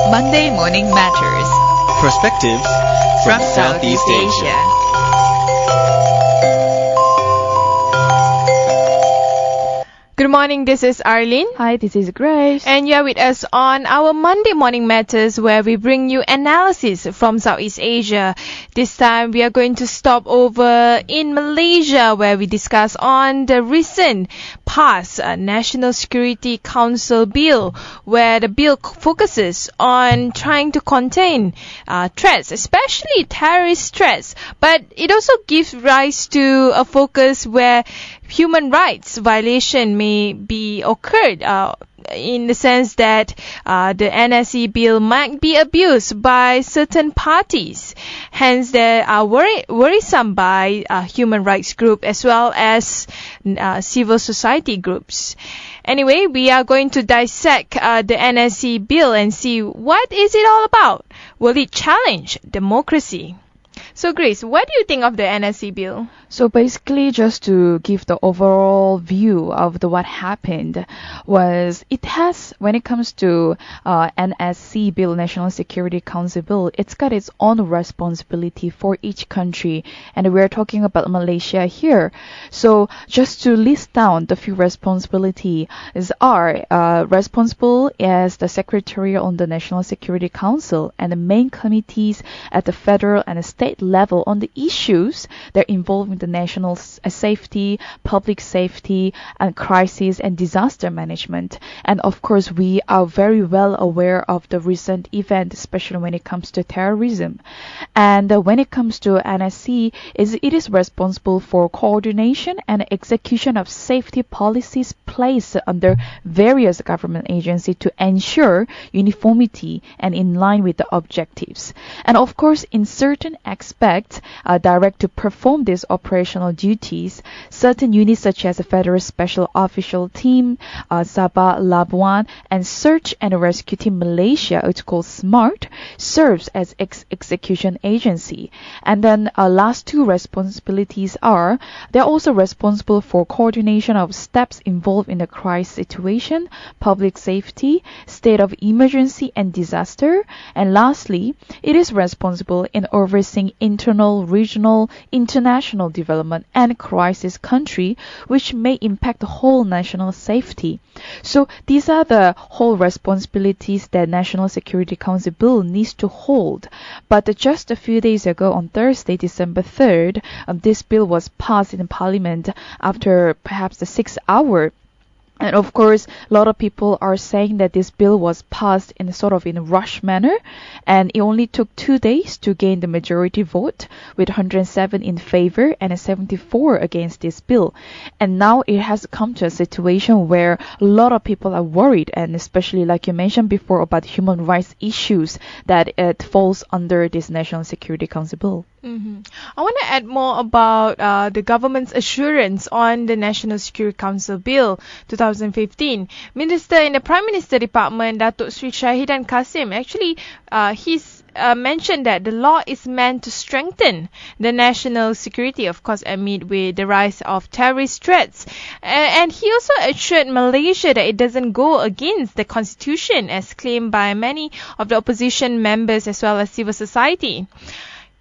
Monday Morning Matters. Perspectives from Southeast Asia. Good morning, this is Arlene. Hi, this is Grace. And you're with us on our Monday Morning Matters, where we bring you analysis from Southeast Asia. This time we are going to stop over in Malaysia, where we discuss on the recent passed National Security Council bill, where the bill focuses on trying to contain threats, especially terrorist threats. But it also gives rise to a focus where human rights violation may be occurred in the sense that the NSC bill might be abused by certain parties. Hence, they are worrisome by human rights groups as well as civil society groups. Anyway, we are going to dissect the NSC bill and see what is it all about. Will it challenge democracy? So, Grace, what do you think of the NSC bill? So basically, just to give the overall view of what happened, was it has, when it comes to NSC bill, National Security Council bill, it's got its own responsibility for each country, and we're talking about Malaysia here. So just to list down the few responsibilities are responsible as the Secretary on the National Security Council and the main committees at the federal and the state level on the issues that involve the national safety, public safety, and crisis and disaster management. And of course, we are very well aware of the recent event, especially when it comes to terrorism. And when it comes to NSC, it is responsible for coordination and execution of safety policies placed under various government agencies to ensure uniformity and in line with the objectives. And of course, in certain aspects, direct to perform these operational duties, certain units such as the Federal Special Official Team, Sabah Labuan, and Search and Rescue Team Malaysia, it's called SMART, serves as execution agency. And then last two responsibilities are, they're also responsible for coordination of steps involved in the crisis situation, public safety, state of emergency and disaster. And lastly, it is responsible in overseeing internal, regional, international development and crisis country, which may impact the whole national safety. So these are the whole responsibilities that National Security Council bill needs to hold. But just a few days ago, on Thursday, December 3rd, this bill was passed in Parliament after perhaps the 6 hour. And of course, a lot of people are saying that this bill was passed in a rush manner, and it only took 2 days to gain the majority vote, with 107 in favor and 74 against this bill. And now it has come to a situation where a lot of people are worried, and especially like you mentioned before about human rights issues, that it falls under this National Security Council bill. Mm-hmm. I want to add more about the government's assurance on the National Security Council Bill 2015. Minister in the Prime Minister Department, Datuk Sri Shahidan Kasim, actually he's mentioned that the law is meant to strengthen the national security, of course, amid with the rise of terrorist threats. And he also assured Malaysia that it doesn't go against the constitution, as claimed by many of the opposition members as well as civil society.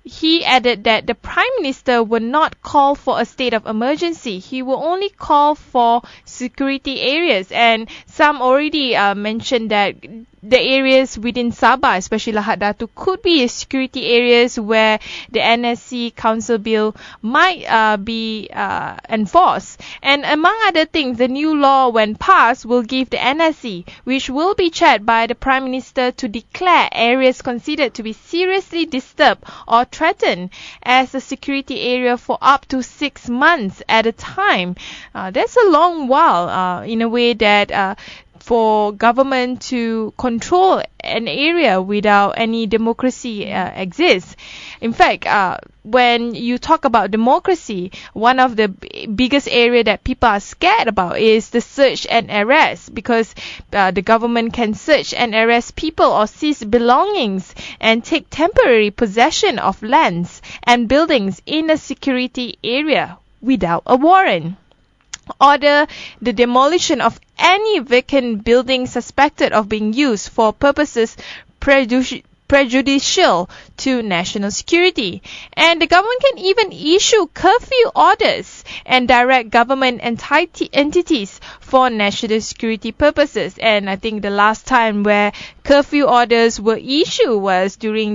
He added that the Prime Minister will not call for a state of emergency. He will only call for security areas. And some already mentioned that the areas within Sabah, especially Lahad Datu, could be security areas where the NSC Council Bill might be enforced. And among other things, the new law, when passed, will give the NSC, which will be chaired by the Prime Minister, to declare areas considered to be seriously disturbed or threatened as a security area for up to 6 months at a time. That's a long while, in a way that for government to control an area without any democracy exists. In fact, when you talk about democracy, one of the biggest area that people are scared about is the search and arrest, because the government can search and arrest people or seize belongings and take temporary possession of lands and buildings in a security area without a warrant. Order the demolition of any vacant building suspected of being used for purposes prejudicial to national security. And the government can even issue curfew orders and direct government entities for national security purposes. And I think the last time where curfew orders were issued was during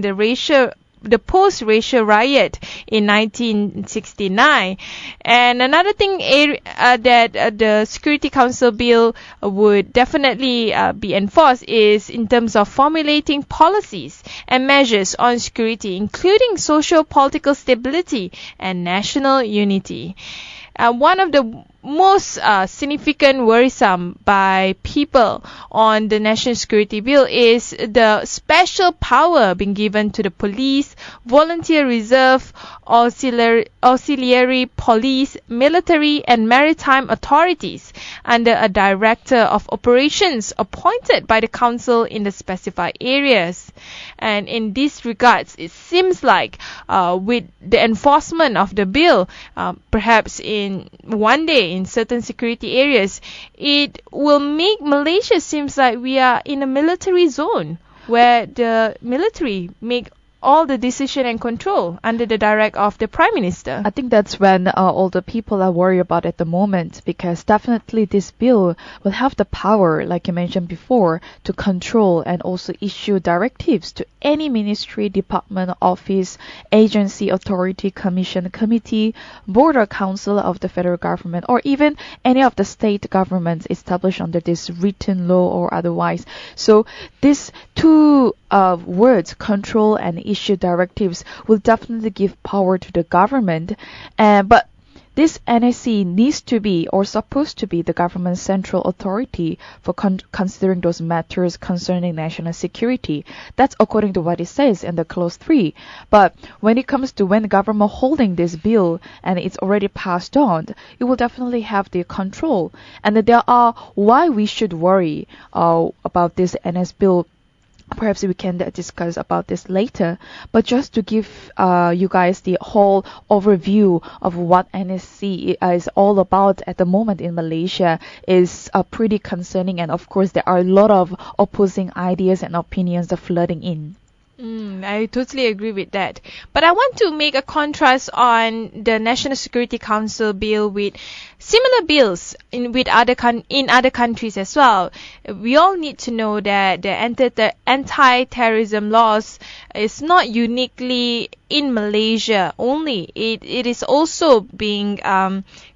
the post-racial riot in 1969. And another thing that the Security Council bill would definitely be enforced is in terms of formulating policies and measures on security, including social political stability and national unity. One of the most significant worrisome by people on the National Security Bill is the special power being given to the police, volunteer reserve, auxiliary police, military and maritime authorities under a director of operations appointed by the council in the specified areas. And in this regards, it seems like with the enforcement of the bill, perhaps in one day in certain security areas, it will make Malaysia seems like we are in a military zone where the military make all the decision and control under the direct of the Prime Minister. I think that's when all the people are worried about at the moment, because definitely this bill will have the power, like you mentioned before, to control and also issue directives to any ministry, department, office, agency, authority, commission, committee, board or council of the federal government, or even any of the state governments established under this written law or otherwise. So these two words, control and issue directives, will definitely give power to the government. But this NSC needs to be or supposed to be the government's central authority for considering those matters concerning national security. That's according to what it says in the clause 3. But when it comes to when the government holding this bill and it's already passed on, it will definitely have the control. And there are why we should worry about this NS bill. Perhaps we can discuss about this later, but just to give you guys the whole overview of what NSC is all about at the moment in Malaysia is pretty concerning, and of course there are a lot of opposing ideas and opinions that are flooding in. I totally agree with that. But I want to make a contrast on the National Security Council bill with similar bills in other countries as well. We all need to know that the anti-terrorism laws is not uniquely in Malaysia only. It is also being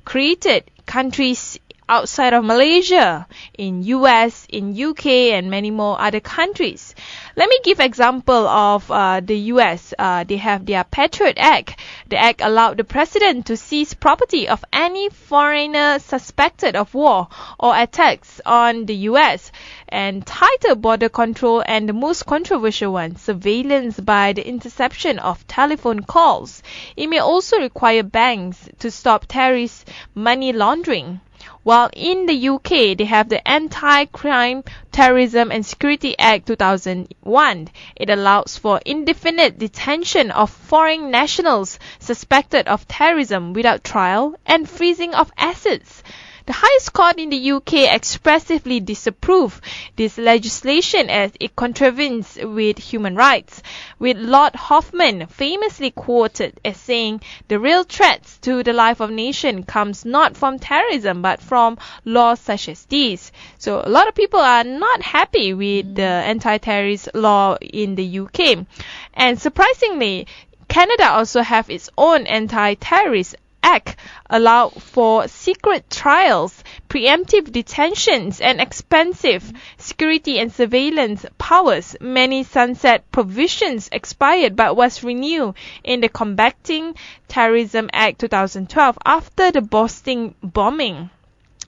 created countries outside of Malaysia, in US, in UK, and many more other countries. Let me give example of the US. They have their Patriot Act. The act allowed the president to seize property of any foreigner suspected of war or attacks on the US, and tighter border control, and the most controversial one, surveillance by the interception of telephone calls. It may also require banks to stop terrorist money laundering. While in the UK, they have the Anti-Crime, Terrorism and Security Act 2001. It allows for indefinite detention of foreign nationals suspected of terrorism without trial and freezing of assets. The highest court in the UK expressively disapproved this legislation as it contravenes with human rights, with Lord Hoffman famously quoted as saying, "The real threats to the life of nation comes not from terrorism but from laws such as these." So a lot of people are not happy with the anti-terrorist law in the UK. And surprisingly, Canada also have its own anti-terrorist Act, allow for secret trials, preemptive detentions, and expensive security and surveillance powers. Many sunset provisions expired but was renewed in the Combating Terrorism Act 2012 after the Boston bombing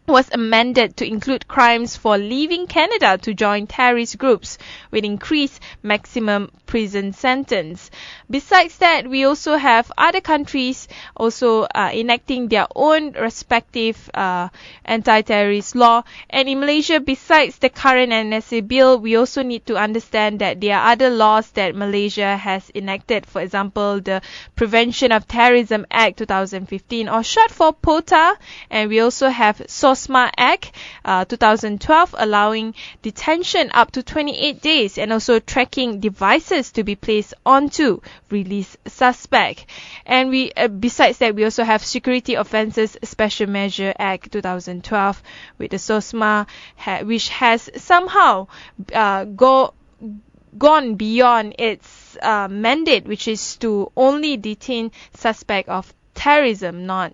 was amended to include crimes for leaving Canada to join terrorist groups with increased maximum prison sentence. Besides that, we also have other countries also enacting their own respective anti-terrorist law. And in Malaysia, besides the current NSA bill, we also need to understand that there are other laws that Malaysia has enacted. For example, the Prevention of Terrorism Act 2015, or short for POTA, and we also have SOSMA Act 2012, allowing detention up to 28 days and also tracking devices to be placed onto released suspect. And we besides that, we also have Security Offences Special Measure Act 2012 with the SOSMA, which has somehow gone beyond its mandate, which is to only detain suspect of terrorism, not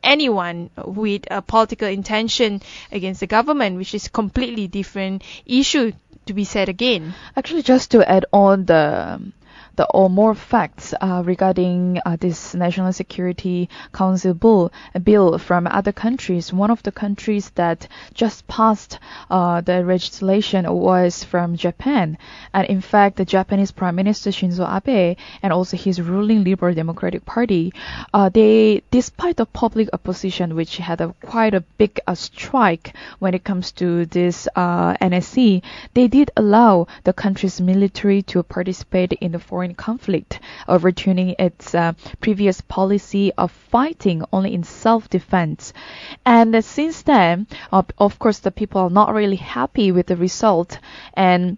anyone with a political intention against the government, which is completely different issue to be said again. Actually, just to add on or more facts regarding this National Security Council bill from other countries. One of the countries that just passed the legislation was from Japan. And in fact, the Japanese Prime Minister Shinzo Abe and also his ruling Liberal Democratic Party, despite the public opposition, which had quite a big strike when it comes to this NSC, they did allow the country's military to participate in the foreign conflict, overturning its previous policy of fighting only in self-defense. And since then, of course, the people are not really happy with the result, and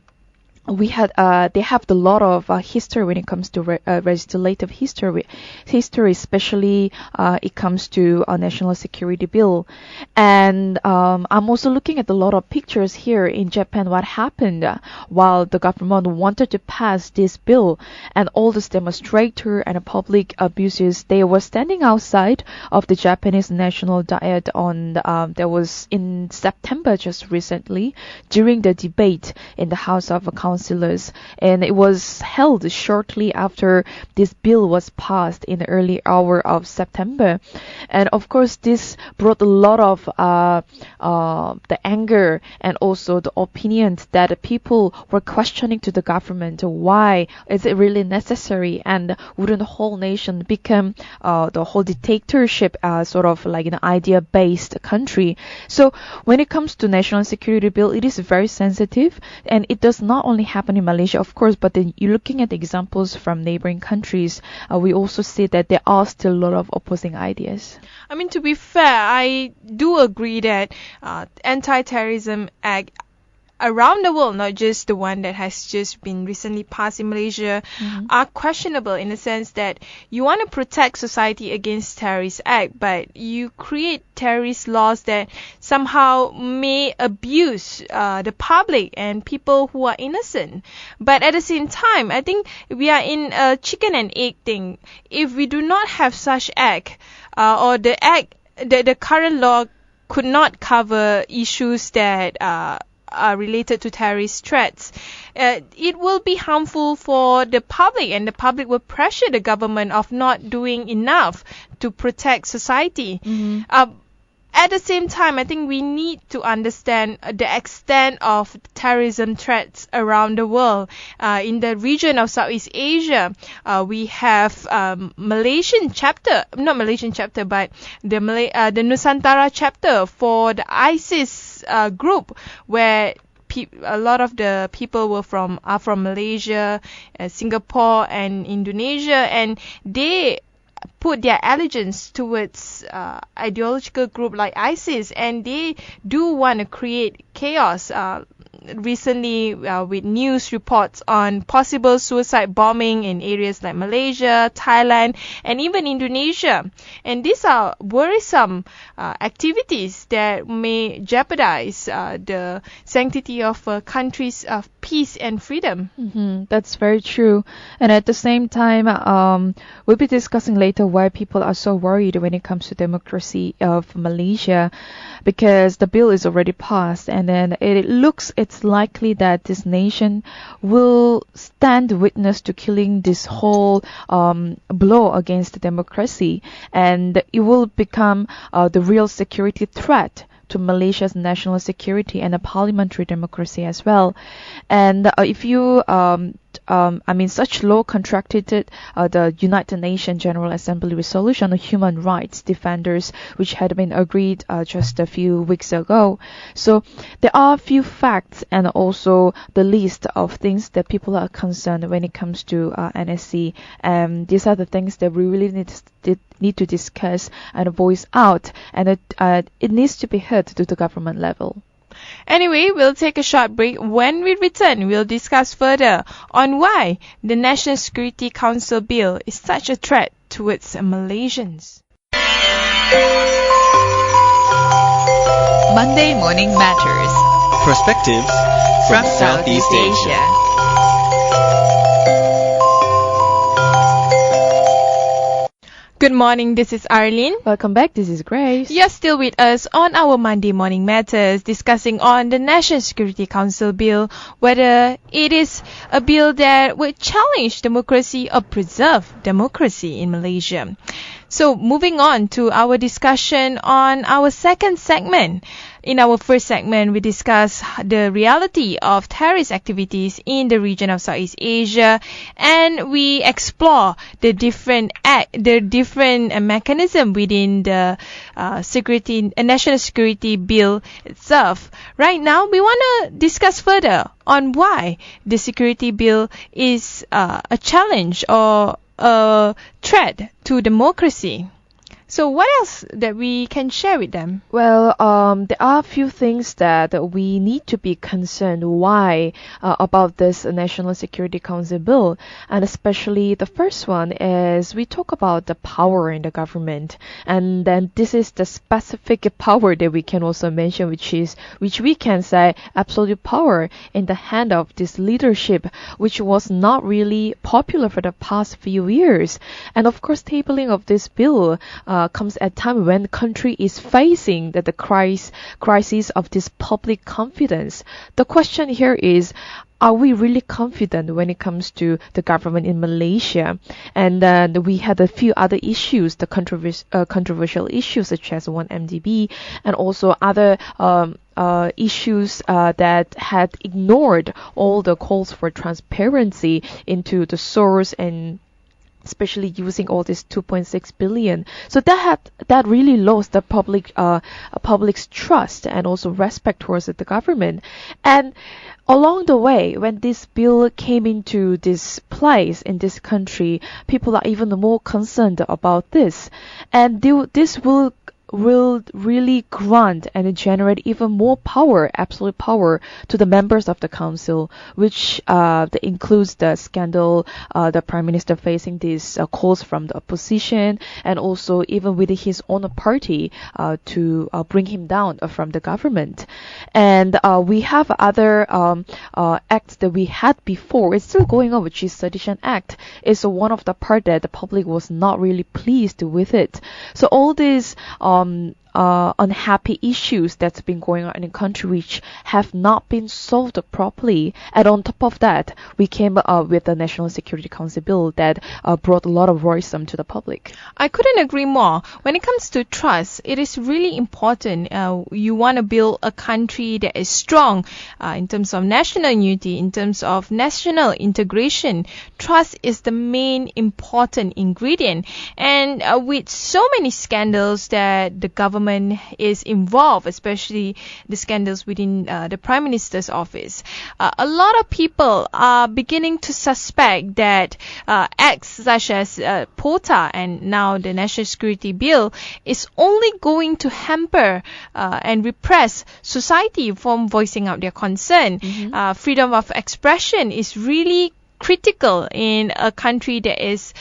they have a lot of history when it comes to legislative history, especially it comes to a national security bill. And I'm also looking at a lot of pictures here in Japan. What happened while the government wanted to pass this bill, and all these demonstrators and public abuses, they were standing outside of the Japanese National Diet on that was in September just recently during the debate in the House of Councillors, and it was held shortly after this bill was passed in the early hour of September. And of course, this brought a lot of the anger and also the opinions that people were questioning to the government. Why is it really necessary? And wouldn't the whole nation become the whole dictatorship, sort of like an idea-based country? So when it comes to national security bill, it is very sensitive, and it does not only happen in Malaysia, of course, but then you're looking at examples from neighboring countries. We also see that there are still a lot of opposing ideas. I mean, to be fair, I do agree that anti-terrorism act around the world, not just the one that has just been recently passed in Malaysia, are questionable in the sense that you want to protect society against terrorist act, but you create terrorist laws that somehow may abuse the public and people who are innocent. But at the same time, I think we are in a chicken and egg thing. If we do not have such act, or the current law could not cover issues that are related to terrorist threats, it will be harmful for the public, and the public will pressure the government of not doing enough to protect society. At the same time, I think we need to understand the extent of terrorism threats around the world. In the region of Southeast Asia, we have Malaysian chapter, not Malaysian chapter, but the Nusantara chapter for the ISIS group, where a lot of the people are from Malaysia, Singapore, and Indonesia, and they put their allegiance towards ideological group like ISIS, and they do want to create chaos. Recently, with news reports on possible suicide bombing in areas like Malaysia, Thailand, and even Indonesia. And these are worrisome activities that may jeopardize the sanctity of a country's peace and freedom. That's very true. And at the same time, we'll be discussing later why people are so worried when it comes to democracy of Malaysia, because the bill is already passed, and then it's likely that this nation will stand witness to killing this whole blow against democracy, and it will become the real security threat to Malaysia's national security and a parliamentary democracy as well. And if you such law contracted the United Nations General Assembly Resolution on Human Rights Defenders, which had been agreed just a few weeks ago. So there are a few facts and also the list of things that people are concerned when it comes to NSC. These are the things that we really need to discuss and voice out, and it needs to be heard to the government level. Anyway, we'll take a short break. When we return, we'll discuss further on why the National Security Council bill is such a threat towards Malaysians. Monday Morning Matters. Perspectives from Southeast Asia. Good morning, this is Arlene. Welcome back, this is Grace. You're still with us on our Monday Morning Matters, discussing on the National Security Council bill, whether it is a bill that would challenge democracy or preserve democracy in Malaysia. So moving on to our discussion on our second segment. In our first segment, we discuss the reality of terrorist activities in the region of Southeast Asia, and we explore the different mechanism within the national security bill itself. Right now, we want to discuss further on why the security bill is a challenge or a threat to democracy. So what else that we can share with them? Well, there are a few things that we need to be concerned why about this National Security Council bill, and especially the first one is we talk about the power in the government, and then this is the specific power that we can also mention, which we can say absolute power in the hand of this leadership, which was not really popular for the past few years. And of course, tabling of this bill comes at a time when the country is facing the crisis of this public confidence. The question here is, are we really confident when it comes to the government in Malaysia? And then we had a few other issues, the controversial issues such as 1MDB and also other issues that had ignored all the calls for transparency into the source, and especially using all this 2.6 billion. So that really lost the public's trust and also respect towards the government. And along the way, when this bill came into this place in this country, people are even more concerned about this. And this will really grant and generate even more power, absolute power, to the members of the council, which that includes the scandal, the prime minister facing these calls from the opposition, and also even within his own party to bring him down from the government. And we have other acts that we had before. It's still going on, which is Sedition Act. It's one of the part that the public was not really pleased with it. So all these unhappy issues that's been going on in the country which have not been solved properly. And on top of that, we came with the National Security Council bill that brought a lot of worrisome to the public. I couldn't agree more. When it comes to trust, it is really important. You want to build a country that is strong in terms of national unity, in terms of national integration. Trust is the main important ingredient. And with so many scandals that the government is involved, especially the scandals within the Prime Minister's office, a lot of people are beginning to suspect that acts such as POTA and now the National Security Bill is only going to hamper and repress society from voicing out their concern. Freedom of expression is really critical in a country that is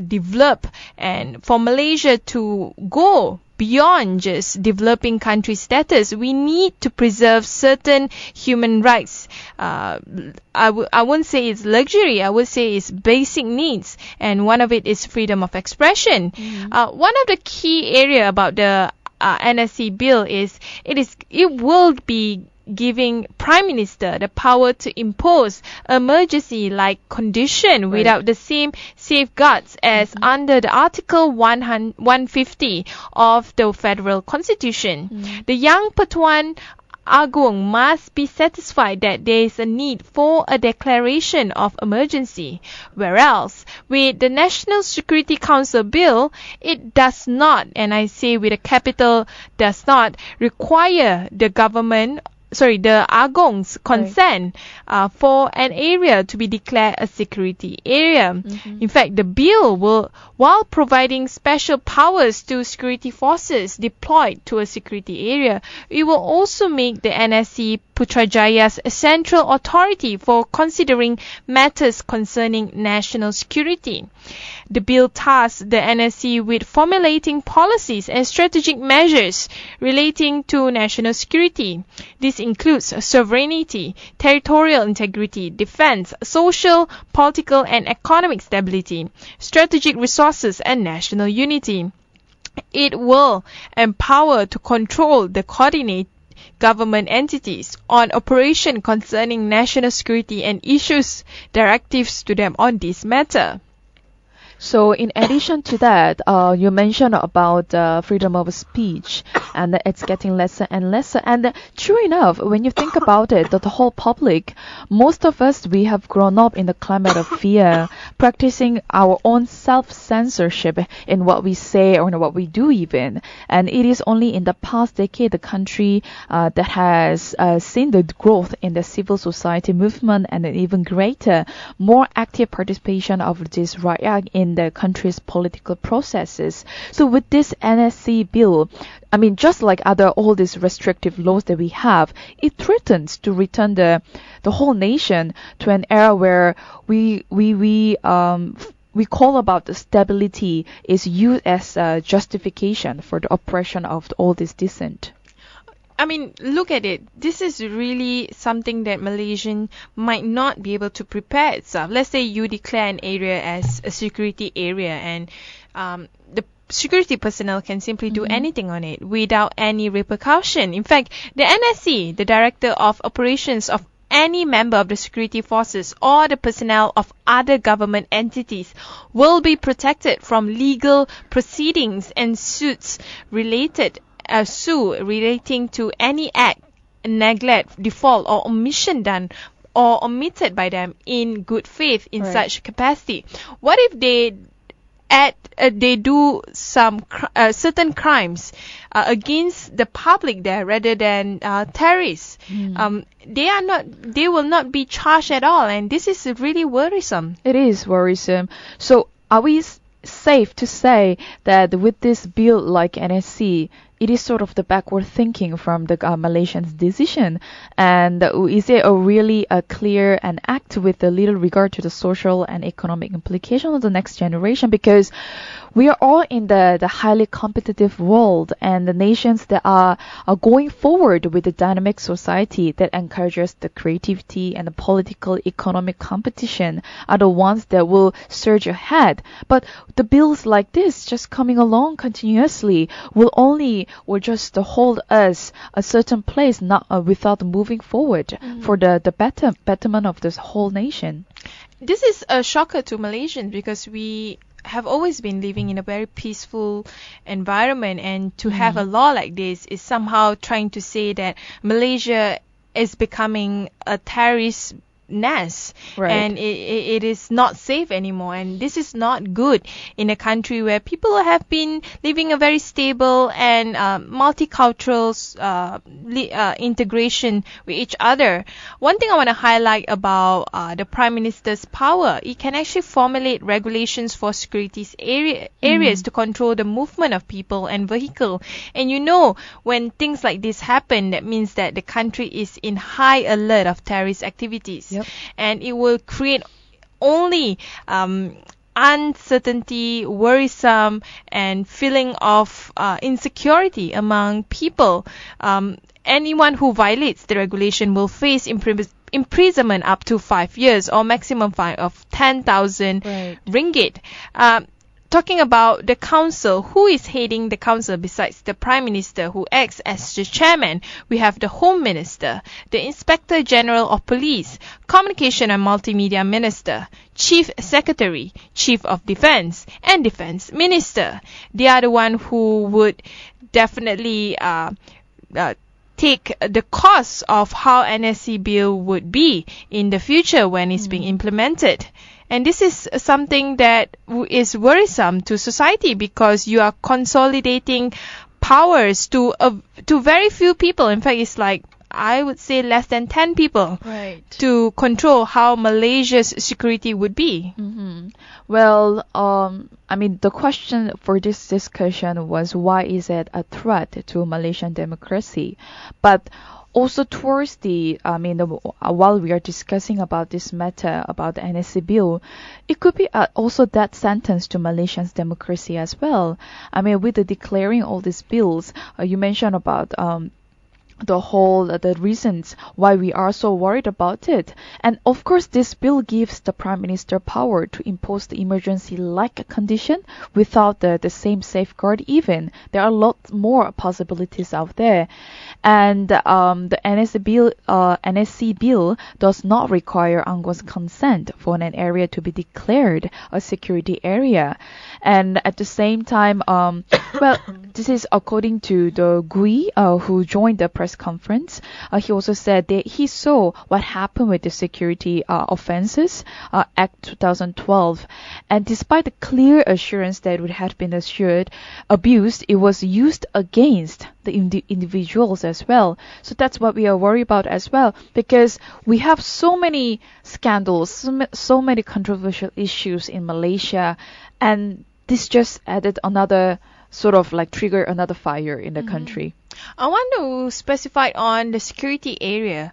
developed, and for Malaysia to go beyond just developing country status, we need to preserve certain human rights. I wouldn't say it's luxury, I would say it's basic needs, and one of it is freedom of expression. One of the key area about the NSC bill is it will be giving Prime Minister the power to impose emergency-like condition without the same safeguards as under the Article 150 of the Federal Constitution. The Yang Pertuan Agong must be satisfied that there is a need for a declaration of emergency, whereas with the National Security Council Bill, it does not, and I say with a capital does not, require the Agong's consent for an area to be declared a security area. Mm-hmm. In fact, the bill will, while providing special powers to security forces deployed to a security area, it will also make the NSC Putrajaya's central authority for considering matters concerning national security. The bill tasks the NSC with formulating policies and strategic measures relating to national security. This includes sovereignty, territorial integrity, defense, social, political, and economic stability, strategic resources, and national unity. It will empower to control the coordinate government entities on operation concerning national security and issues directives to them on this matter. So in addition to that, you mentioned about freedom of speech, and it's getting lesser and lesser. And true enough, when you think about it, the whole public, most of us, we have grown up in the climate of fear, practicing our own self-censorship in what we say or in what we do even. And it is only in the past decade, the country that has seen the growth in the civil society movement and an even greater, more active participation of this rakyat in the country's political processes. So with this NSC bill, I mean, just like all these restrictive laws that we have, it threatens to return the whole nation to an era where we call about the stability is used as a justification for the oppression of all this dissent. I mean, look at it. This is really something that Malaysian might not be able to prepare itself. Let's say you declare an area as a security area, and the security personnel can simply do anything on it without any repercussion. In fact, the NSC, the Director of Operations of any member of the security forces or the personnel of other government entities will be protected from legal proceedings and suits relating to any act, neglect, default, or omission done or omitted by them in good faith in such capacity. What if they do some certain crimes against the public there rather than terrorists? They will not be charged at all, and this is really worrisome. It is worrisome. So are we safe to say that with this bill like NSC, it is sort of the backward thinking from the Malaysians' decision? And is it really a clear an act with a little regard to the social and economic implication of the next generation? Because we are all in the highly competitive world, and the nations that are going forward with the dynamic society that encourages the creativity and the political economic competition are the ones that will surge ahead. But the bills like this just coming along continuously will just hold us a certain place, not without moving forward for the betterment of this whole nation. This is a shocker to Malaysians because we have always been living in a very peaceful environment, and to have a law like this is somehow trying to say that Malaysia is becoming a terrorist nest, and it is not safe anymore, and this is not good in a country where people have been living a very stable and multicultural integration with each other. One thing I want to highlight about the Prime Minister's power, it can actually formulate regulations for security areas to control the movement of people and vehicle. And when things like this happen, that means that the country is in high alert of terrorist activities. And it will create only uncertainty, worrisome, and feeling of insecurity among people. Anyone who violates the regulation will face imprisonment up to 5 years or maximum fine of 10,000 ringgit. Talking about the council, who is heading the council besides the Prime Minister, who acts as the chairman? We have the Home Minister, the Inspector General of Police, Communication and Multimedia Minister, Chief Secretary, Chief of Defence, and Defence Minister. They are the one who would definitely take the cost of how NSC bill would be in the future when it's being implemented. And this is something that is worrisome to society, because you are consolidating powers to very few people. In fact, it's like, I would say, less than 10 people to control how Malaysia's security would be. Well, I mean, the question for this discussion was, why is it a threat to Malaysian democracy? But also towards while we are discussing about this matter, about the NSC bill, it could be also that sentence to Malaysians' democracy as well. I mean, with the declaring all these bills, you mentioned about the reasons why we are so worried about it. And of course, this bill gives the Prime Minister power to impose the emergency-like condition without the same safeguard even. There are a lot more possibilities out there. And the NSC bill does not require Anggo's consent for an area to be declared a security area. And at the same time, this is according to the GUI who joined the press conference. He also said that he saw what happened with the Security Offences Act 2012, and despite the clear assurance that it would have been abused, it was used against the individuals as well. So that's what we are worried about as well, because we have so many scandals, so many controversial issues in Malaysia, and this just added another sort of like trigger another fire in the country. I want to specify on the security area,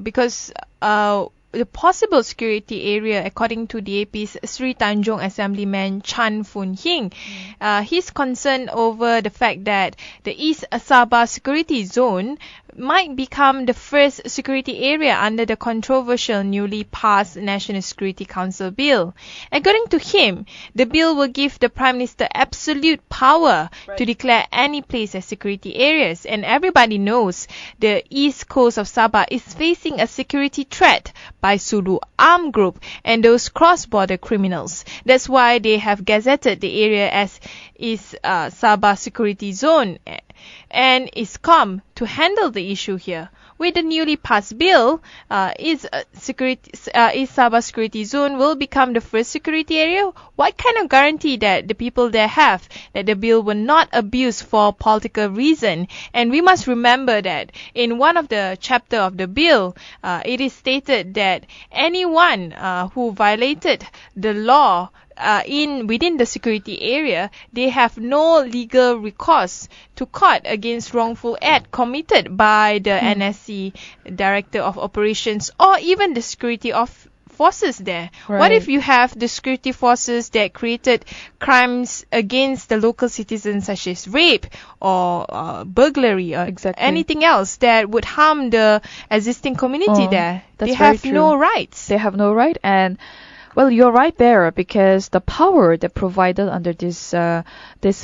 because the possible security area, according to DAP's Sri Tanjung Assemblyman Chan Foon Hing, he's concerned over the fact that the East Sabah Security Zone might become the first security area under the controversial newly passed National Security Council bill. According to him, the bill will give the Prime Minister absolute power to declare any place as security areas. And everybody knows the east coast of Sabah is facing a security threat by Sulu armed group and those cross-border criminals. That's why they have gazetted the area as East Sabah Security Zone, and ISCOM to handle the issue here. With the newly passed bill, East Sabah Security Zone will become the first security area. What kind of guarantee that the people there have that the bill will not abuse for political reason? And we must remember that in one of the chapter of the bill, it is stated that anyone who violated the law within the security area, they have no legal recourse to court against wrongful act committed by the NSC Director of Operations or even the security of forces there. What if you have the security forces that created crimes against the local citizens, such as rape or burglary or anything else that would harm the existing community there? They have no rights. They have no right. And well, you're right there, because the power that provided under this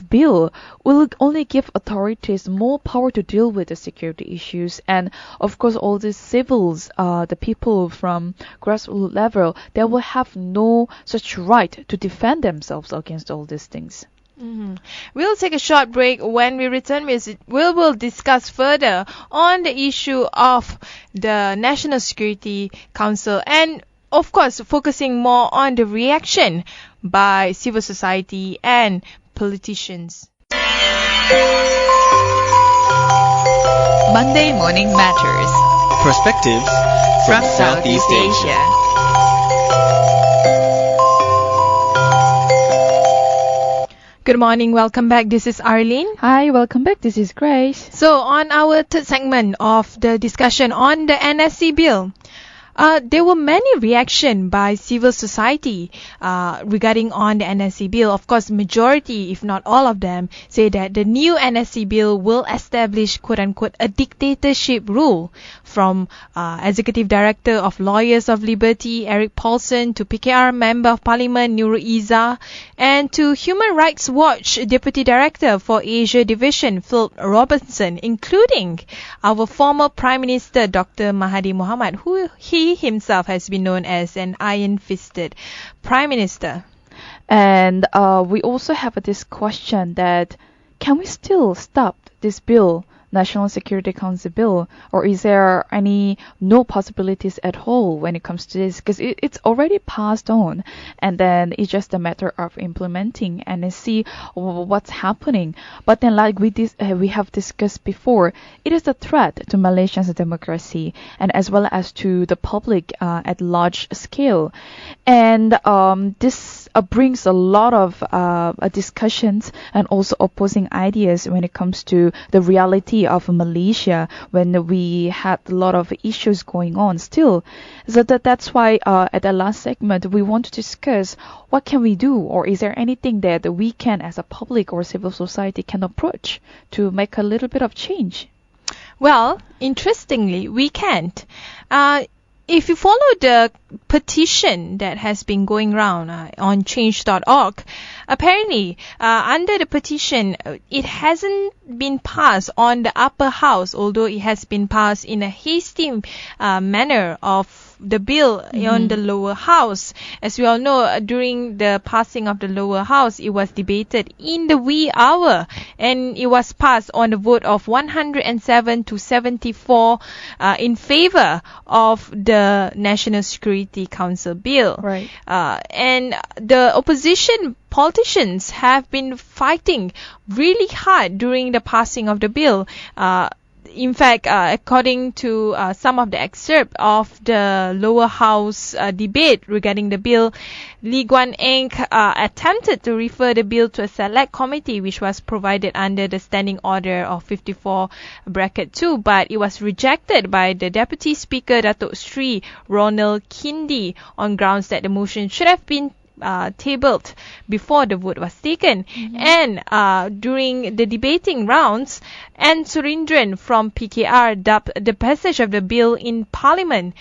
bill will only give authorities more power to deal with the security issues. And of course, all the civils, the people from grassroots level, they will have no such right to defend themselves against all these things. We'll take a short break. When we return, we'll discuss further on the issue of the National Security Council, and of course, focusing more on the reaction by civil society and politicians. Monday Morning Matters. Perspectives from Southeast Asia. Good morning, welcome back. This is Arlene. Hi, welcome back. This is Grace. So, on our third segment of the discussion on the NSC bill, there were many reactions by civil society regarding on the NSC bill. Of course, majority, if not all of them, say that the new NSC bill will establish, quote-unquote, a dictatorship rule. From Executive Director of Lawyers of Liberty, Eric Paulson, to PKR Member of Parliament, Nurul Izzah, and to Human Rights Watch Deputy Director for Asia Division, Phil Robertson, including our former Prime Minister, Dr. Mahathir Mohamad, who he himself has been known as an iron-fisted Prime Minister. And we also have this question that, can we still stop this bill National Security Council bill, or is there any no possibilities at all when it comes to this? Because it's already passed on, and then it's just a matter of implementing and then see what's happening. But then, like we have discussed before, it is a threat to Malaysia's democracy and as well as to the public at large scale, and this brings a lot of discussions and also opposing ideas when it comes to the reality of Malaysia when we had a lot of issues going on still. So that's why at the last segment we want to discuss what can we do, or is there anything that we can as a public or civil society can approach to make a little bit of change? Well, interestingly, we can't. If you follow the petition that has been going around on change.org, apparently under the petition, it hasn't been passed on the upper house, although it has been passed in a hasty manner of the bill on the lower house. As we all know, during the passing of the lower house, it was debated in the wee hour, and it was passed on a vote of 107 to 74 in favor of the National Security Council bill. Right. And the opposition politicians have been fighting really hard during the passing of the bill. In fact, according to some of the excerpt of the lower house debate regarding the bill, Lee Guan Eng attempted to refer the bill to a select committee which was provided under the standing order of 54(2), but it was rejected by the Deputy Speaker Datuk Sri Ronald Kindi on grounds that the motion should have been tabled before the vote was taken. And during the debating rounds, N. Surindran from PKR dubbed the passage of the bill in Parliament.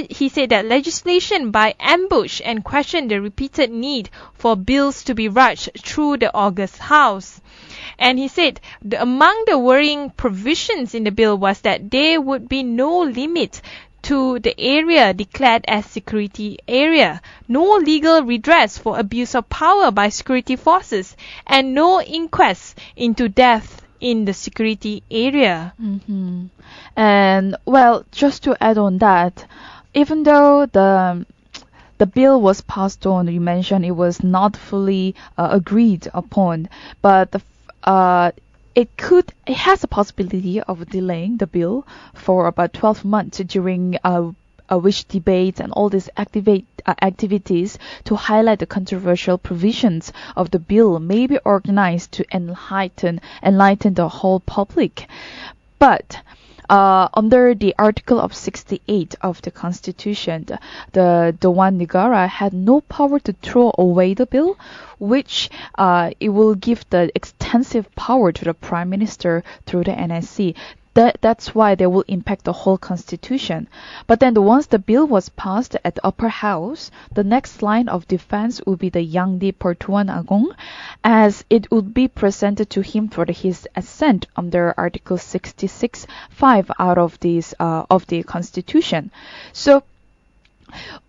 He said that legislation by ambush and questioned the repeated need for bills to be rushed through the August House. And he said among the worrying provisions in the bill was that there would be no limit to the area declared as security area, no legal redress for abuse of power by security forces, and no inquest into death in the security area. And well, just to add on that, even though the bill was passed on, you mentioned it was not fully agreed upon, but it has a possibility of delaying the bill for about 12 months during which debates and all these activities to highlight the controversial provisions of the bill may be organized to enlighten the whole public. But under the Article of 68 of the Constitution, the Dewan Negara had no power to throw away the bill, which it will give the extensive power to the Prime Minister through the NSC. That's why they will impact the whole constitution. But then once the bill was passed at the upper house, the next line of defense would be the Yang di Pertuan Agong, as it would be presented to him for his assent under Article 66(5) out of the constitution. So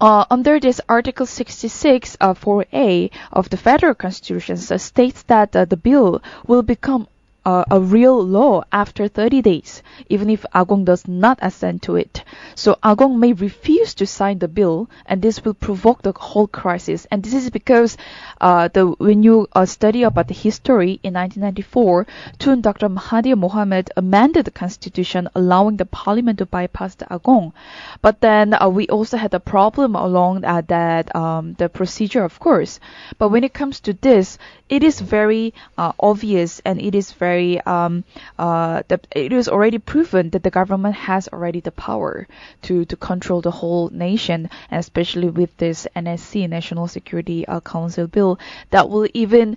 under this Article 66 4A of the Federal Constitution states that the bill will become a real law after 30 days, even if Agong does not assent to it. So Agong may refuse to sign the bill, and this will provoke the whole crisis. And this is because when you study about the history in 1994, Tun Dr. Mahathir Mohamad amended the constitution allowing the parliament to bypass the Agong. But then we also had a problem along the procedure, of course. But when it comes to this, it is very obvious, and it is very it is already proven that the government has already the power to control the whole nation, and especially with this NSC, National Security Council bill, that will even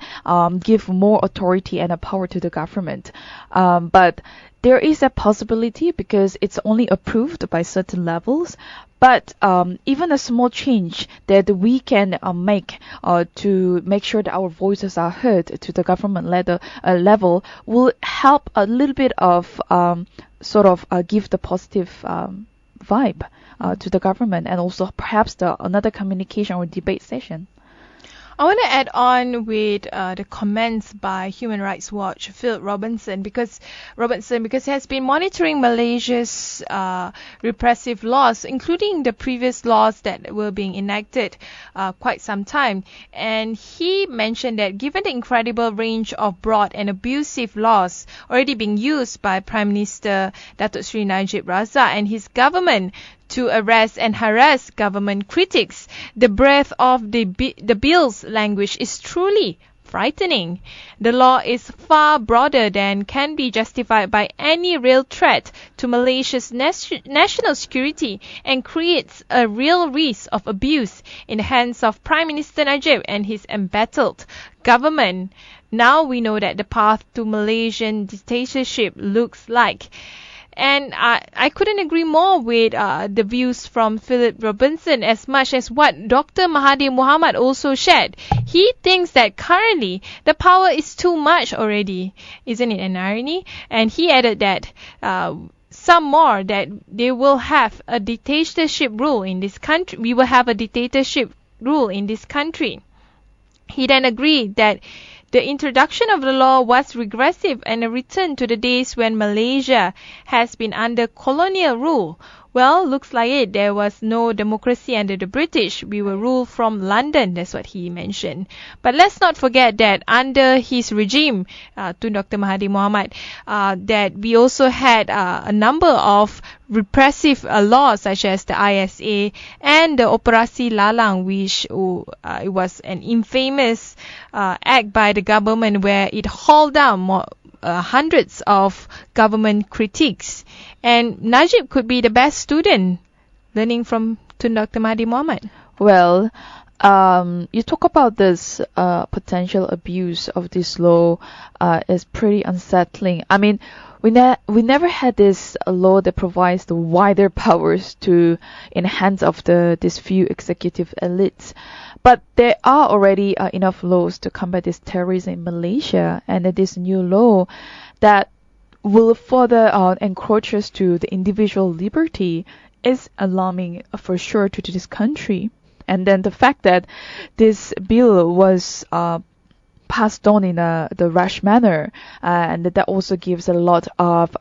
give more authority and a power to the government. But there is a possibility because it's only approved by certain levels. But even a small change that we can make to make sure that our voices are heard to the government level will help a little bit of give the positive vibe to the government, and also perhaps another communication or debate session. I want to add on with the comments by Human Rights Watch, Phil Robertson, because he has been monitoring Malaysia's repressive laws, including the previous laws that were being enacted quite some time. And he mentioned that given the incredible range of broad and abusive laws already being used by Prime Minister Datuk Sri Najib Razak and his government to arrest and harass government critics, the breadth of the bill's language is truly frightening. The law is far broader than can be justified by any real threat to Malaysia's national security and creates a real risk of abuse in the hands of Prime Minister Najib and his embattled government. Now we know that the path to Malaysian dictatorship looks like. And I couldn't agree more with the views from Philip Robinson as much as what Dr. Mahathir Mohamad also shared. He thinks that currently the power is too much already. Isn't it an irony? And he added that some more that they will have a dictatorship rule in this country. We will have a dictatorship rule in this country. He then agreed that the introduction of the law was regressive and a return to the days when Malaysia has been under colonial rule. Well, looks like it. There was no democracy under the British. We were ruled from London. That's what he mentioned. But let's not forget that under his regime, to Dr. Mahathir Mohamad, that we also had a number of repressive laws such as the ISA and the Operasi Lalang, which it was an infamous act by the government where it hauled down hundreds of government critiques. And Najib could be the best student learning from Tun Dr. Mahathir Mohamad. Well, you talk about this potential abuse of this law is pretty unsettling. I mean, we never had this law that provides the wider powers in hands of these few executive elites. But there are already enough laws to combat this terrorism in Malaysia, and this new law that will further encroach to the individual liberty is alarming for sure to this country. And then the fact that this bill was passed on in the rash manner, and that also gives a lot of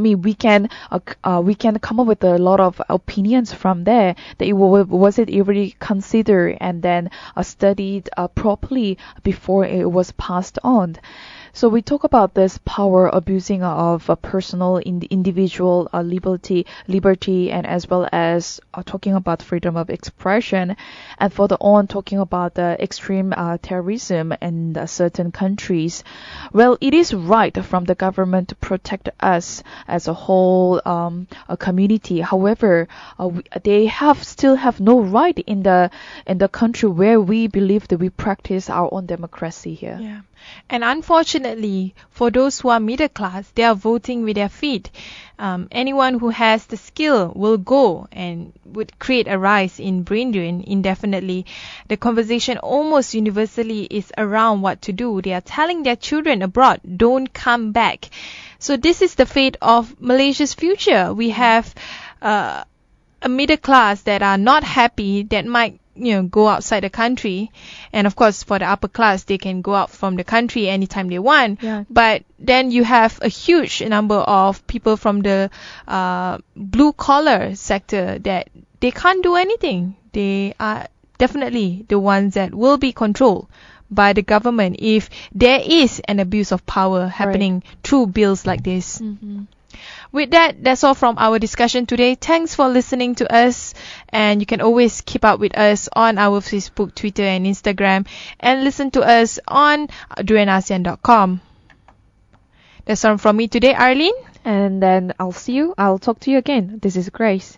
we can come up with a lot of opinions from there. That was it really considered and then studied properly before it was passed on. So we talk about this power abusing of personal individual liberty, and as well as talking about freedom of expression, and further on talking about the extreme terrorism in certain countries. Well, it is right from the government to protect us as a whole a community. However, they still have no right in the country where we believe that we practice our own democracy here. Yeah. And unfortunately, for those who are middle class, they are voting with their feet. Anyone who has the skill will go and would create a rise in brain drain indefinitely. The conversation almost universally is around what to do. They are telling their children abroad, don't come back. So this is the fate of Malaysia's future. We have a middle class that are not happy, that might go outside the country, and of course for the upper class they can go out from the country anytime they want. Yeah. But then you have a huge number of people from the blue collar sector that they can't do anything. They are definitely the ones that will be controlled by the government if there is an abuse of power happening through bills like this. Mm-hmm. With that, that's all from our discussion today. Thanks for listening to us, and you can always keep up with us on our Facebook, Twitter and Instagram, and listen to us on duranasian.com. That's all from me today, Arlene. And then I'll talk to you again. This is Grace.